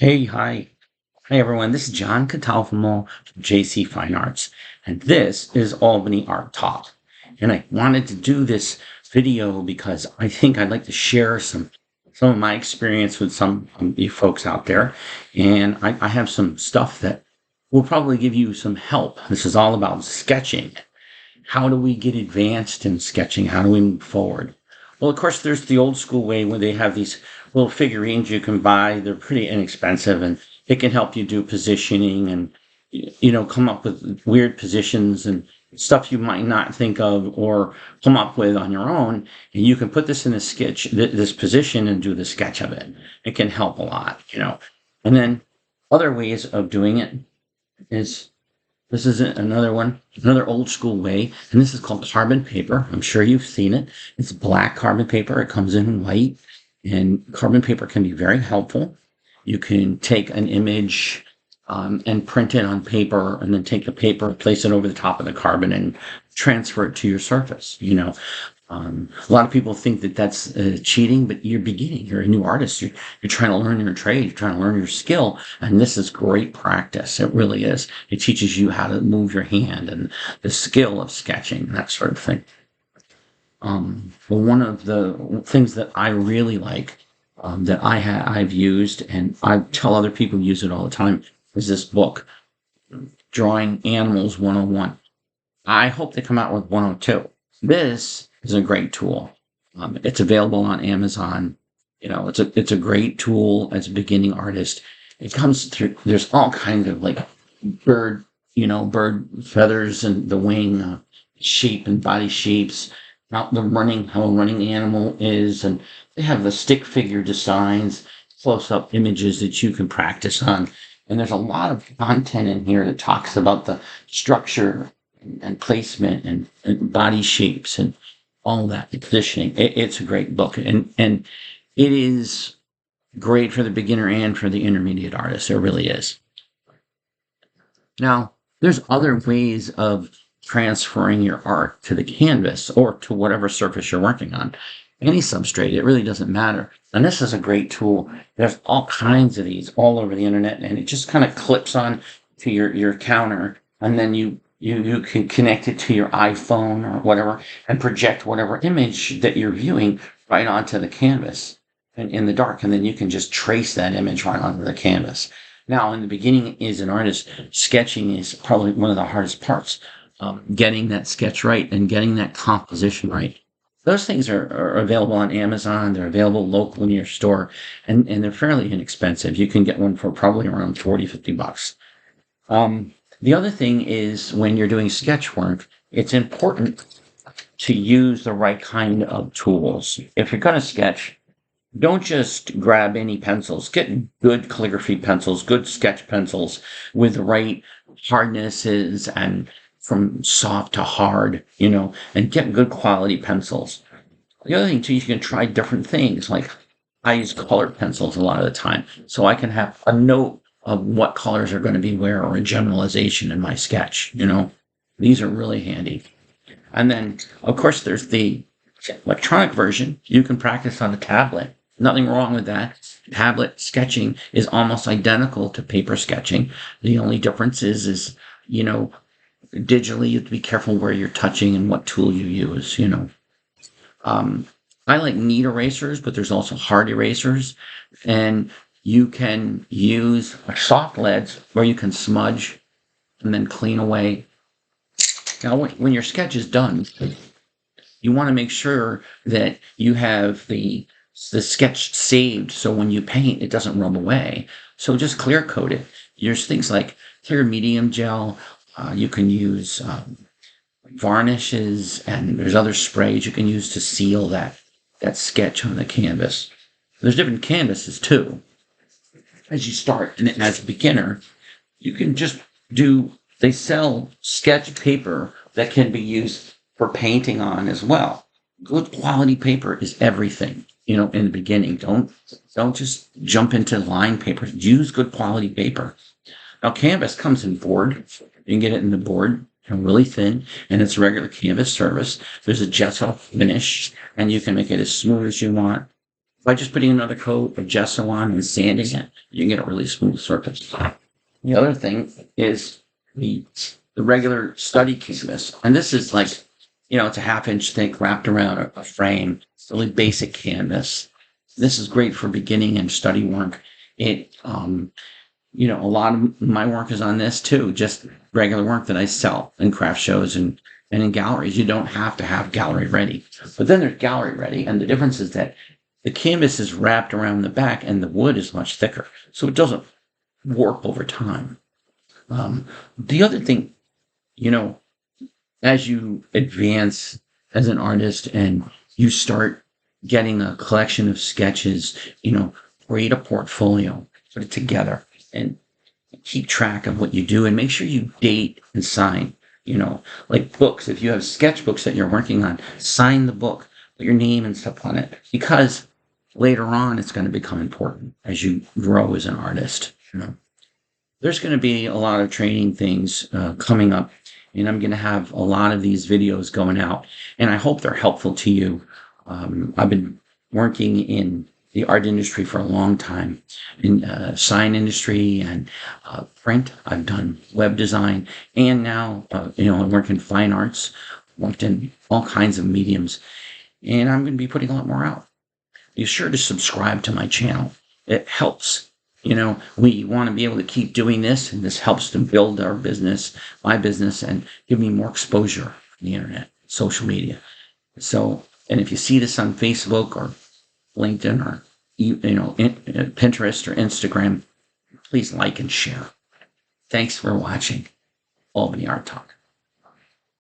Hi everyone. This is John Catalfamo from JC Fine Arts, and this is Albany Art Talk. And I wanted to do this video because I think I'd like to share some of my experience with some of you folks out there, and I have some stuff that will probably give you some help. This is all about sketching. How do we get advanced in sketching? How do we move forward? Well, of course, there's the old school way where they have these little figurines you can buy. They're pretty inexpensive and it can help you do positioning and, come up with weird positions and stuff you might not think of or come up with on your own. And you can put this in a sketch, this position and do the sketch of it. It can help a lot. And then other ways of doing it is this is another one, another old school way, and this is called carbon paper. I'm sure you've seen it. It's black carbon paper. It comes in white, and carbon paper can be very helpful. You can take an image and print it on paper, and then take the paper, place it over the top of the carbon, and transfer it to your surface. A lot of people think that that's cheating, but you're beginning. You're a new artist. You're trying to learn your trade. You're trying to learn your skill. And this is great practice. It really is. It teaches you how to move your hand and the skill of sketching, that sort of thing. Well, one of the things that I really like that I've used, and I tell other people use it all the time, is this book, Drawing Animals 101. I hope they come out with 102. This is a great tool. It's available on Amazon. It's a great tool as a beginning artist. It comes through. There's all kinds of like bird feathers and the wing shape and body shapes. How a running animal is, and they have the stick figure designs, close-up images that you can practice on. And there's a lot of content in here that talks about the structure and placement and body shapes and all that positioning. It's a great book, and it is great for the beginner and for the intermediate artist. It really is. Now, there's other ways of transferring your art to the canvas or to whatever surface you're working on. Any substrate, it really doesn't matter. And this is a great tool. There's all kinds of these all over the internet, and it just kind of clips on to your counter, and then you can connect it to your iPhone or whatever and project whatever image that you're viewing right onto the canvas and in the dark. And then you can just trace that image right onto the canvas. Now, in the beginning, as an artist, sketching is probably one of the hardest parts. Getting that sketch right and getting that composition right. Those things are available on Amazon. They're available locally in your store, and they're fairly inexpensive. You can get one for probably around $40-50. The other thing is when you're doing sketch work, it's important to use the right kind of tools. If you're going to sketch, don't just grab any pencils. Get good calligraphy pencils, good sketch pencils with the right hardnesses and from soft to hard, and get good quality pencils. The other thing too, you can try different things. Like I use colored pencils a lot of the time, so I can have a note of what colors are going to be where, or a generalization in my sketch. These are really handy. And then, of course, there's the electronic version. You can practice on a tablet. Nothing wrong with that. Tablet sketching is almost identical to paper sketching. The only difference is digitally, you have to be careful where you're touching and what tool you use. I like neat erasers, but there's also hard erasers, and you can use soft leads where you can smudge and then clean away. Now, when your sketch is done, you want to make sure that you have the sketch saved, so when you paint, it doesn't rub away. So just clear coat it. There's things like clear medium gel. You can use varnishes, and there's other sprays you can use to seal that sketch on the canvas. There's different canvases too. As you start, and as a beginner, you can just they sell sketch paper that can be used for painting on as well. Good quality paper is everything, in the beginning. Don't just jump into line paper. Use good quality paper. Now, canvas comes in board. You can get it in the board, really thin, and it's regular canvas surface. There's a gesso finish, and you can make it as smooth as you want. by just putting another coat of gesso on and sanding it, you can get a really smooth surface. The other thing is the regular study canvas. And this is like, it's a 1/2 inch thick wrapped around a frame. It's really basic canvas. This is great for beginning and study work. It, a lot of my work is on this too, just regular work that I sell in craft shows and in galleries. You don't have to have gallery ready. But then there's gallery ready. And the difference is that the canvas is wrapped around the back and the wood is much thicker. So it doesn't warp over time. The other thing, as you advance as an artist and you start getting a collection of sketches, create a portfolio, put it together, and keep track of what you do, and make sure you date and sign, like books. If you have sketchbooks that you're working on, sign the book, put your name and stuff on it, because later on it's going to become important as you grow as an artist. There's going to be a lot of training things coming up, and I'm going to have a lot of these videos going out, and I hope they're helpful to you. I've been working in the art industry for a long time, in sign industry and print. I've done web design, and now I work in fine arts, worked in all kinds of mediums, and I'm going to be putting a lot more out. Be sure to subscribe to my channel. It helps. We want to be able to keep doing this, and this helps to build our business, my business, and give me more exposure on the internet, social media. So, and if you see this on Facebook or LinkedIn or Pinterest or Instagram, please like and share. Thanks for watching Albany Art Talk.